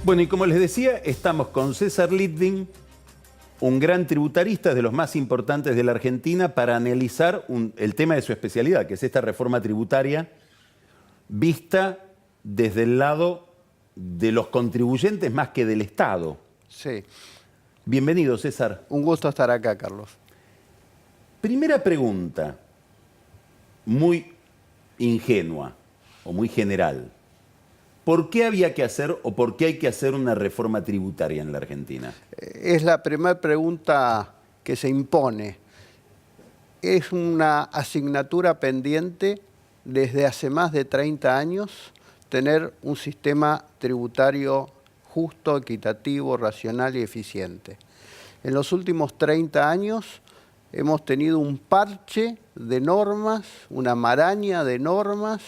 Bueno, y como les decía, estamos con César Litvin, un gran tributarista, de los más importantes de la Argentina, para analizar el tema de su especialidad, que es esta reforma tributaria vista desde el lado de los contribuyentes más que del Estado. Sí. Bienvenido, César. Un gusto estar acá, Carlos. Primera pregunta, muy ingenua o muy general. ¿Por qué había que hacer o por qué hay que hacer una reforma tributaria en la Argentina? Es la primera pregunta que se impone. Es una asignatura pendiente desde hace más de 30 años tener un sistema tributario justo, equitativo, racional y eficiente. En los últimos 30 años hemos tenido un parche de normas, una maraña de normas.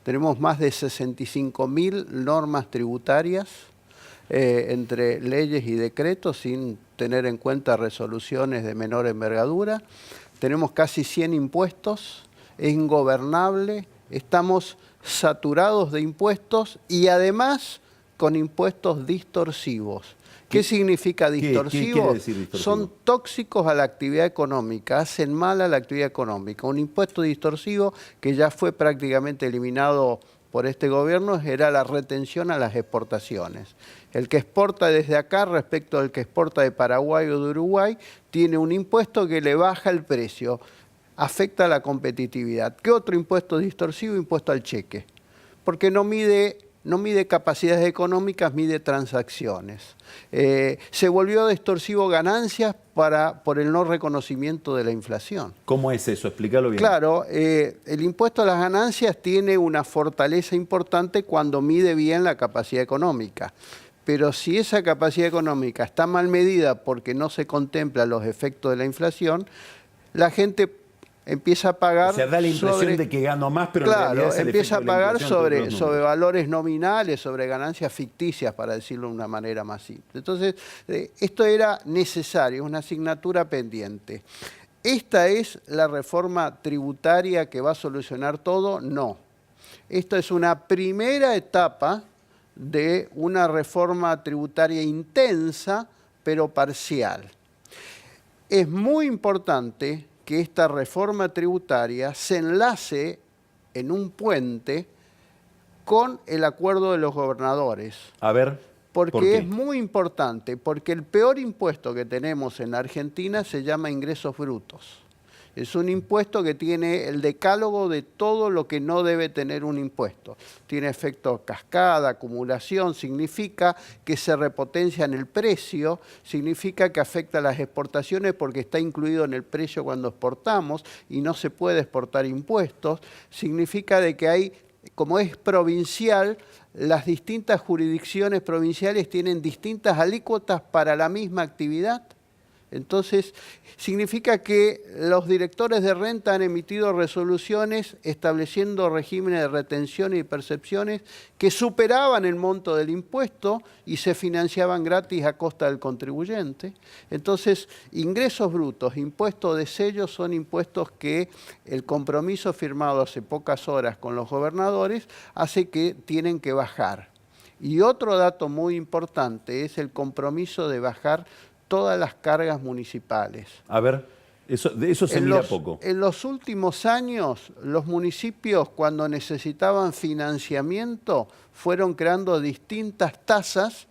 Tenemos más de 65.000 normas tributarias entre leyes y decretos, sin tener en cuenta resoluciones de menor envergadura. Tenemos casi 100 impuestos, es ingobernable, estamos saturados de impuestos y además con impuestos distorsivos. ¿Qué significa distorsivo? ¿Qué quiere decir distorsivo? Son tóxicos a la actividad económica, hacen mal a la actividad económica. Un impuesto distorsivo que ya fue prácticamente eliminado por este gobierno era la retención a las exportaciones. El que exporta desde acá respecto al que exporta de Paraguay o de Uruguay tiene un impuesto que le baja el precio, afecta la competitividad. ¿Qué otro impuesto distorsivo? Impuesto al cheque, porque no mide capacidades económicas, mide transacciones. Se volvió distorsivo ganancias por el no reconocimiento de la inflación. ¿Cómo es eso? Explícalo bien. Claro, el impuesto a las ganancias tiene una fortaleza importante cuando mide bien la capacidad económica. Pero si esa capacidad económica está mal medida porque no se contemplan los efectos de la inflación, la gente empieza a pagar. O sea, da la impresión de que gano más, pero claro, en realidad es el empieza a efecto de la pagar inflación sobre valores nominales, sobre ganancias ficticias, para decirlo de una manera más simple. Entonces, esto era necesario, una asignatura pendiente. ¿Esta es la reforma tributaria que va a solucionar todo? No. Esto es una primera etapa de una reforma tributaria intensa, pero parcial. Es muy importante que esta reforma tributaria se enlace en un puente con el acuerdo de los gobernadores. A ver, porque es muy importante, porque el peor impuesto que tenemos en Argentina se llama ingresos brutos. Es un impuesto que tiene el decálogo de todo lo que no debe tener un impuesto. Tiene efecto cascada, acumulación, significa que se repotencia en el precio, significa que afecta a las exportaciones porque está incluido en el precio cuando exportamos y no se puede exportar impuestos. Significa de que hay, como es provincial, las distintas jurisdicciones provinciales tienen distintas alícuotas para la misma actividad. Entonces, significa que los directores de renta han emitido resoluciones estableciendo regímenes de retención y percepciones que superaban el monto del impuesto y se financiaban gratis a costa del contribuyente. Entonces, ingresos brutos, impuestos de sello son impuestos que el compromiso firmado hace pocas horas con los gobernadores hace que tienen que bajar. Y otro dato muy importante es el compromiso de bajar todas las cargas municipales. A ver, de eso se mira poco. En los últimos años, los municipios, cuando necesitaban financiamiento, fueron creando distintas tasas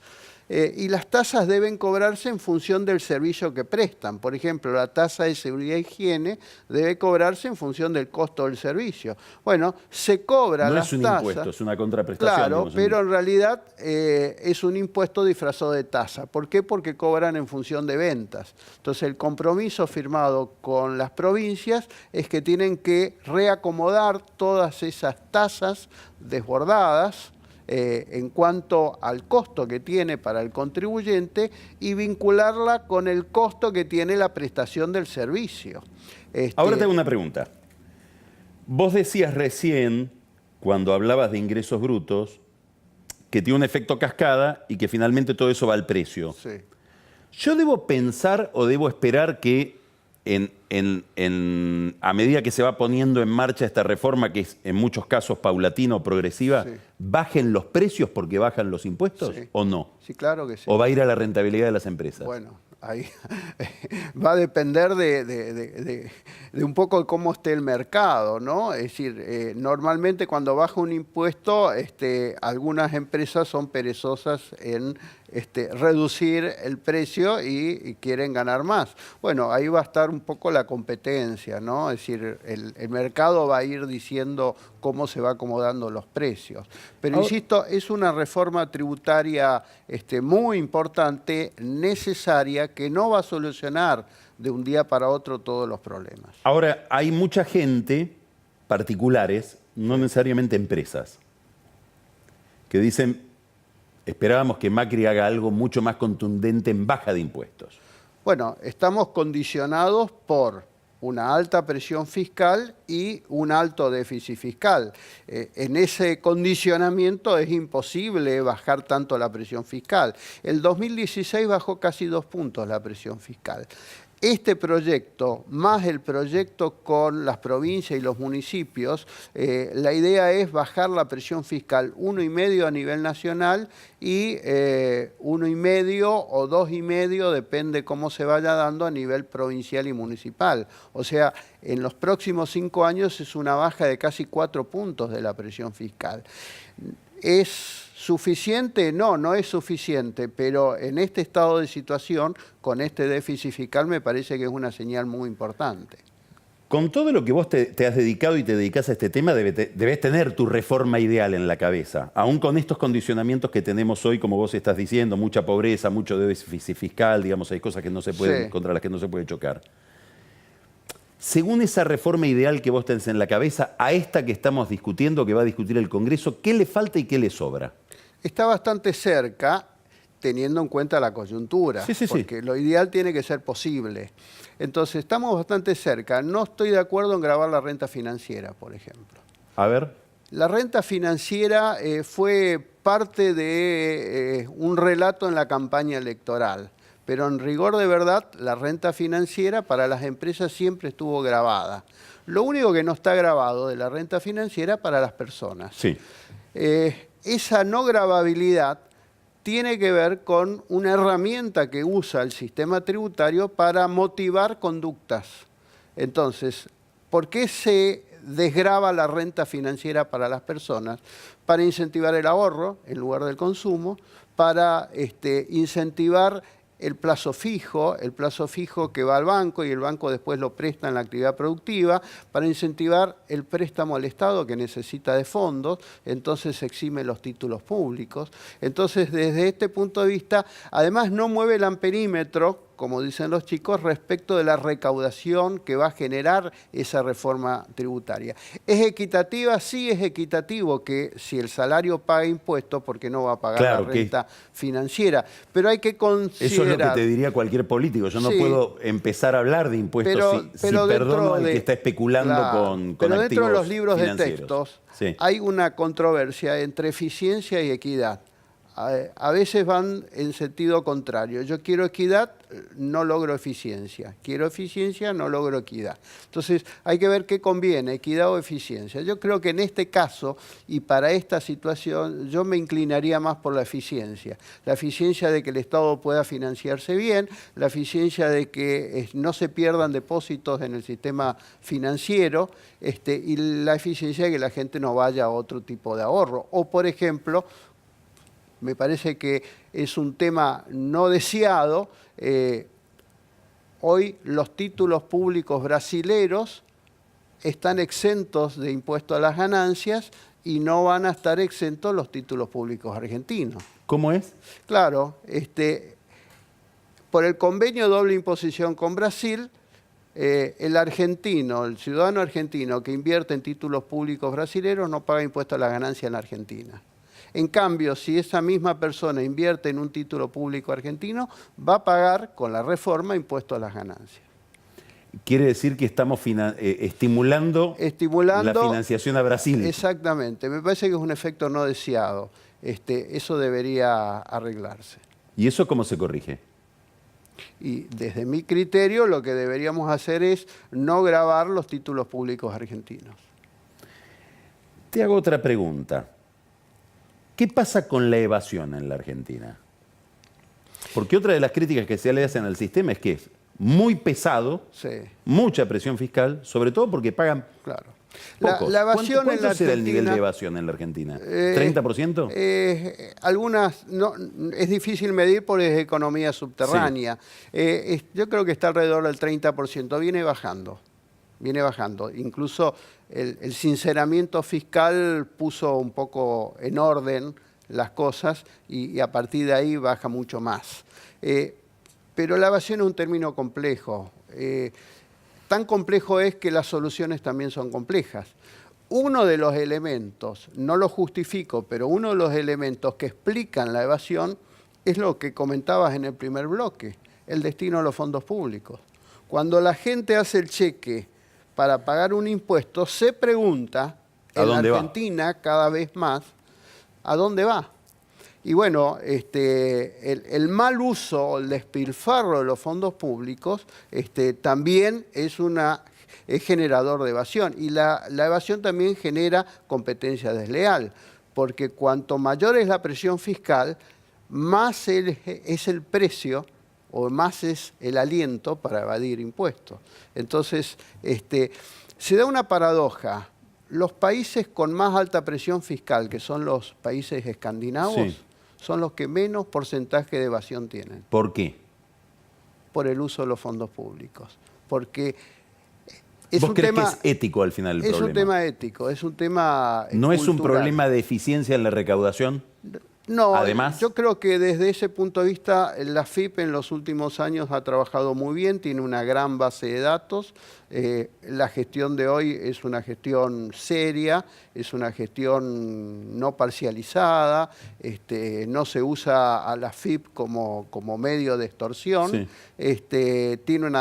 y las tasas deben cobrarse en función del servicio que prestan. Por ejemplo, la tasa de seguridad e higiene debe cobrarse en función del costo del servicio. Bueno, se cobra las tasas. No es un impuesto, es una contraprestación. Claro, digamos, pero en realidad es un impuesto disfrazado de tasa. ¿Por qué? Porque cobran en función de ventas. Entonces, el compromiso firmado con las provincias es que tienen que reacomodar todas esas tasas desbordadas en cuanto al costo que tiene para el contribuyente y vincularla con el costo que tiene la prestación del servicio. Ahora te hago una pregunta. Vos decías recién, cuando hablabas de ingresos brutos, que tiene un efecto cascada y que finalmente todo eso va al precio. Sí. ¿Yo debo pensar o debo esperar que a medida que se va poniendo en marcha esta reforma, que es en muchos casos paulatina o progresiva, Sí. bajen los precios porque bajan los impuestos Sí. o no? Sí, claro que sí. ¿O va a ir a la rentabilidad de las empresas? Bueno, ahí va a depender de un poco cómo esté el mercado, ¿no? Es decir, normalmente cuando baja un impuesto, algunas empresas son perezosas en reducir el precio y quieren ganar más. Bueno, ahí va a estar un poco la competencia, ¿no? Es decir, el mercado va a ir diciendo cómo se va acomodando los precios. Pero Ahora, insisto, es una reforma tributaria muy importante, necesaria, que no va a solucionar de un día para otro todos los problemas. ahora, hay mucha gente, particulares, no necesariamente empresas, que dicen, esperábamos que Macri haga algo mucho más contundente en baja de impuestos. Bueno, estamos condicionados por una alta presión fiscal y un alto déficit fiscal. En ese condicionamiento es imposible bajar tanto la presión fiscal. El 2016 bajó casi 2 puntos la presión fiscal. Este proyecto, más el proyecto con las provincias y los municipios, la idea es bajar la presión fiscal 1,5 a nivel nacional y 1,5 o 2,5, depende cómo se vaya dando a nivel provincial y municipal. O sea, en los próximos 5 años es una baja de casi 4 puntos de la presión fiscal. ¿Es suficiente? No, no es suficiente, pero en este estado de situación, con este déficit fiscal, me parece que es una señal muy importante. Con todo lo que vos te has dedicado y te dedicás a este tema, debes tener tu reforma ideal en la cabeza. Aún con estos condicionamientos que tenemos hoy, como vos estás diciendo, mucha pobreza, mucho déficit fiscal, digamos, hay cosas que no se pueden, Sí. contra las que no se puede chocar. Según esa reforma ideal que vos tenés en la cabeza, a esta que estamos discutiendo, que va a discutir el Congreso, ¿qué le falta y qué le sobra? Está bastante cerca, teniendo en cuenta la coyuntura, Sí. porque lo ideal tiene que ser posible. Entonces, estamos bastante cerca. No estoy de acuerdo en grabar la renta financiera, por ejemplo. A ver. La renta financiera fue parte de un relato en la campaña electoral, pero en rigor de verdad, la renta financiera para las empresas siempre estuvo grabada. Lo único que no está grabado de la renta financiera para las personas. Sí. Esa no gravabilidad tiene que ver con una herramienta que usa el sistema tributario para motivar conductas. Entonces, ¿por qué se desgrava la renta financiera para las personas? Para incentivar el ahorro en lugar del consumo, para incentivar el plazo fijo que va al banco y el banco después lo presta en la actividad productiva, para incentivar el préstamo al Estado que necesita de fondos, entonces se exime los títulos públicos. Entonces, desde este punto de vista, además no mueve el amperímetro, como dicen los chicos, respecto de la recaudación que va a generar esa reforma tributaria. ¿Es equitativa? Sí, es equitativo que si el salario paga impuestos, porque no va a pagar Claro, la renta financiera. Pero hay que considerar... Eso es lo que te diría cualquier político. Yo no Sí. puedo empezar a hablar de impuestos si perdono al que está especulando claro, con pero activos dentro de los libros financieros. de textos Sí. hay una controversia entre eficiencia y equidad. A veces van en sentido contrario. Yo quiero equidad, no logro eficiencia. Quiero eficiencia, no logro equidad. Entonces, hay que ver qué conviene, equidad o eficiencia. Yo creo que en este caso y para esta situación, yo me inclinaría más por la eficiencia. La eficiencia de que el Estado pueda financiarse bien, la eficiencia de que no se pierdan depósitos en el sistema financiero, y la eficiencia de que la gente no vaya a otro tipo de ahorro. O, por ejemplo, me parece que es un tema no deseado. Hoy los títulos públicos brasileros están exentos de impuesto a las ganancias y no van a estar exentos los títulos públicos argentinos. ¿Cómo es? Claro, por el convenio de doble imposición con Brasil, el argentino, el ciudadano argentino que invierte en títulos públicos brasileros no paga impuesto a la ganancia en la Argentina. En cambio, si esa misma persona invierte en un título público argentino, va a pagar con la reforma impuesto a las ganancias. Quiere decir que estamos estimulando la financiación a Brasil. Exactamente. Me parece que es un efecto no deseado. Eso debería arreglarse. ¿Y eso cómo se corrige? Y desde mi criterio lo que deberíamos hacer es no gravar los títulos públicos argentinos. Te hago otra pregunta. ¿Qué pasa con la evasión en la Argentina? Porque otra de las críticas que se le hacen al sistema es que es muy pesado, Sí, mucha presión fiscal, sobre todo porque pagan claro. pocos. La evasión ¿Cuánto en la será el nivel de Argentina, evasión en la Argentina? ¿30%? algunas, no, es difícil medir porque es economía subterránea. Yo creo que está alrededor del 30%, viene bajando. Viene bajando. Incluso el sinceramiento fiscal puso un poco en orden las cosas y a partir de ahí baja mucho más. Pero la evasión es un término complejo. Tan complejo es que las soluciones también son complejas. Uno de los elementos, no lo justifico, pero uno de los elementos que explican la evasión es lo que comentabas en el primer bloque, el destino de los fondos públicos. Cuando la gente hace el cheque para pagar un impuesto, se pregunta, en la Argentina cada vez más, ¿a dónde va? Y bueno, el mal uso, el despilfarro de los fondos públicos también es generador de evasión. Y la evasión también genera competencia desleal, porque cuanto mayor es la presión fiscal, más es el precio o más es el aliento para evadir impuestos. Entonces, se da una paradoja. Los países con más alta presión fiscal, que son los países escandinavos, sí, son los que menos porcentaje de evasión tienen. ¿Por qué? Por el uso de los fondos públicos. Porque es ¿Vos un crees tema, que es ético al final el problema? Es un tema ético, es un tema ¿No cultural. es un problema de eficiencia en la recaudación? No, además, yo creo que desde ese punto de vista la AFIP en los últimos años ha trabajado muy bien, tiene una gran base de datos. La gestión de hoy es una gestión seria, es una gestión no parcializada, no se usa a la AFIP como medio de extorsión. Sí. Tiene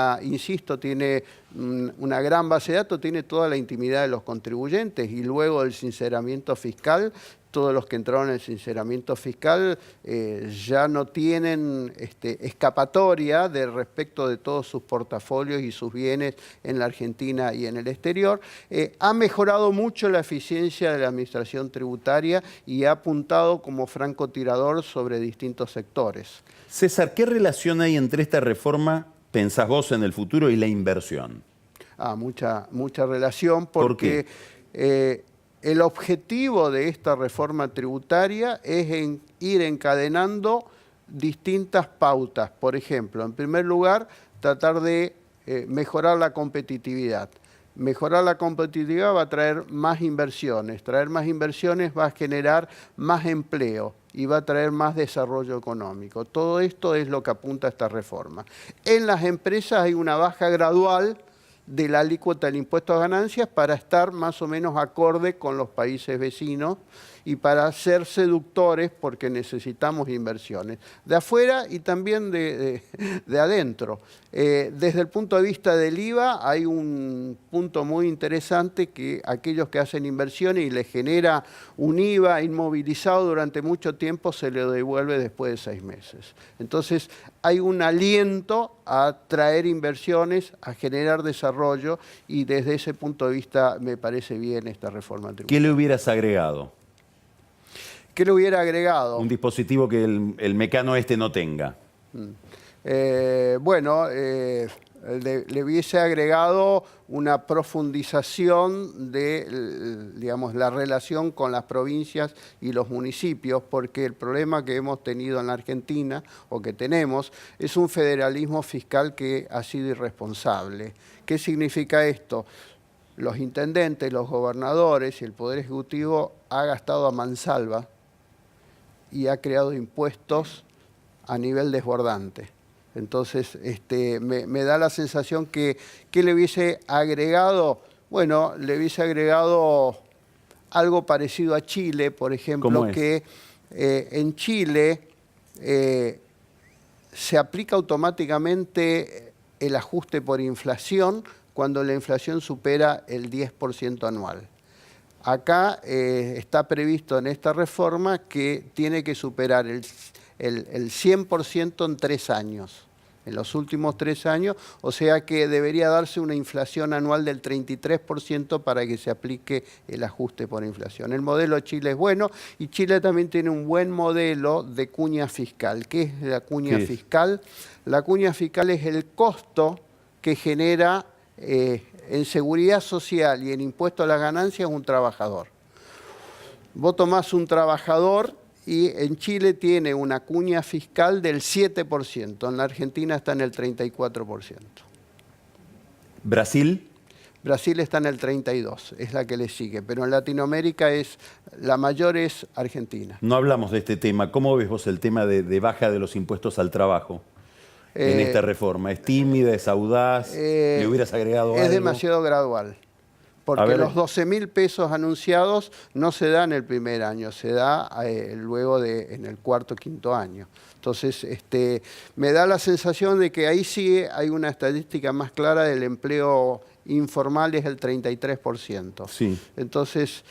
tiene una gran base de datos, tiene toda la intimidad de los contribuyentes y luego el sinceramiento fiscal. Todos los que entraron en el sinceramiento fiscal ya no tienen escapatoria respecto de todos sus portafolios y sus bienes en la Argentina y en el exterior. Ha mejorado mucho la eficiencia de la administración tributaria y ha apuntado como francotirador sobre distintos sectores. César, ¿qué relación hay entre esta reforma, pensás vos, en el futuro y la inversión? Mucha relación porque... ¿Por qué? El objetivo de esta reforma tributaria es ir encadenando distintas pautas. Por ejemplo, en primer lugar, tratar de mejorar la competitividad. Mejorar la competitividad va a traer más inversiones. Traer más inversiones va a generar más empleo y va a traer más desarrollo económico. Todo esto es lo que apunta a esta reforma. En las empresas hay una baja gradual de la alícuota del impuesto a ganancias para estar más o menos acorde con los países vecinos y para ser seductores porque necesitamos inversiones de afuera y también de adentro. Desde el punto de vista del IVA hay un punto muy interesante que aquellos que hacen inversiones y les genera un IVA inmovilizado durante mucho tiempo se le devuelve después de 6 meses. Entonces hay un aliento a traer inversiones, a generar desarrollo y desde ese punto de vista me parece bien esta reforma tributaria. ¿Qué le hubieras agregado? ¿Qué le hubiera agregado? Un dispositivo que el mecano no tenga. Le hubiese agregado una profundización de, digamos, la relación con las provincias y los municipios, porque el problema que hemos tenido en la Argentina, o que tenemos, es un federalismo fiscal que ha sido irresponsable. ¿Qué significa esto? Los intendentes, los gobernadores y el Poder Ejecutivo ha gastado a mansalva y ha creado impuestos a nivel desbordante. Entonces, me da la sensación que le hubiese agregado, bueno, le hubiese agregado algo parecido a Chile, por ejemplo, que en Chile se aplica automáticamente el ajuste por inflación cuando la inflación supera el 10% anual. Acá está previsto en esta reforma que tiene que superar el 100% en 3 años. en los últimos 3 años, o sea que debería darse una inflación anual del 33% para que se aplique el ajuste por inflación. El modelo de Chile es bueno y Chile también tiene un buen modelo de cuña fiscal. ¿Qué es la cuña fiscal? La cuña fiscal es el costo que genera en seguridad social y en impuesto a las ganancias un trabajador. Vos tomás un trabajador y en Chile tiene una cuña fiscal del 7%, en la Argentina está en el 34%. ¿Brasil? Brasil está en el 32%, es la que le sigue, pero en Latinoamérica la mayor es Argentina. No hablamos de este tema. ¿Cómo ves vos el tema de baja de los impuestos al trabajo en esta reforma? ¿Es tímida, es audaz? ¿Le hubieras agregado algo? Es demasiado gradual. Porque los 12.000 pesos anunciados no se dan el primer año, se da luego en el cuarto o quinto año. Entonces, me da la sensación de que ahí sí hay una estadística más clara del empleo informal, es el 33%. Sí. Entonces,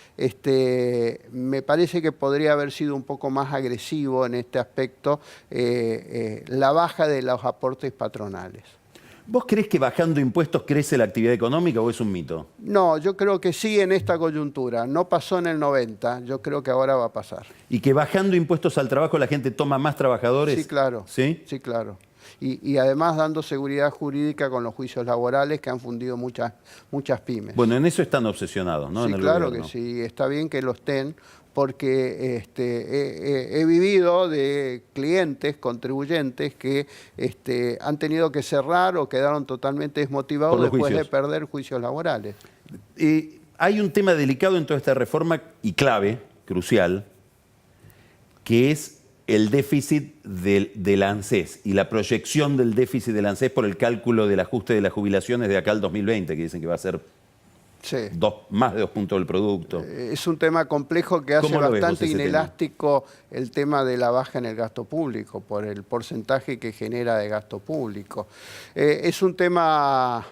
me parece que podría haber sido un poco más agresivo en este aspecto la baja de los aportes patronales. ¿Vos creés que bajando impuestos crece la actividad económica o es un mito? No, yo creo que sí en esta coyuntura. No pasó en el 90, yo creo que ahora va a pasar. ¿Y que bajando impuestos al trabajo la gente toma más trabajadores? Sí, claro. ¿Sí? Sí, claro. Y además dando seguridad jurídica con los juicios laborales que han fundido muchas pymes. Bueno, en eso están obsesionados, ¿no? Sí, en el claro gobierno. que sí. Está bien que lo estén, porque he vivido de clientes, contribuyentes que han tenido que cerrar o quedaron totalmente desmotivados después de perder juicios laborales. Hay un tema delicado en toda esta reforma y clave, crucial, que es el déficit del ANSES y la proyección del déficit del ANSES por el cálculo del ajuste de las jubilaciones de acá al 2020, que dicen que va a ser más de 2 puntos del producto. Es un tema complejo que hace bastante inelástico el tema de la baja en el gasto público, por el porcentaje que genera de gasto público. Es un tema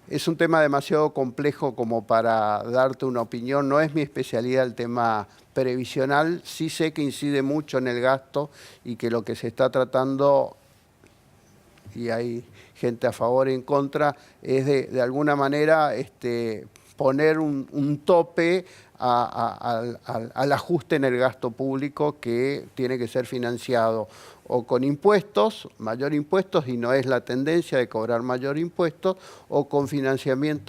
demasiado complejo como para darte una opinión. No es mi especialidad el tema previsional. Sí sé que incide mucho en el gasto y que lo que se está tratando, y hay gente a favor y en contra, es de alguna manera poner un tope al ajuste en el gasto público que tiene que ser financiado o con impuestos, mayor impuestos, y no es la tendencia de cobrar mayor impuestos, o con financiamiento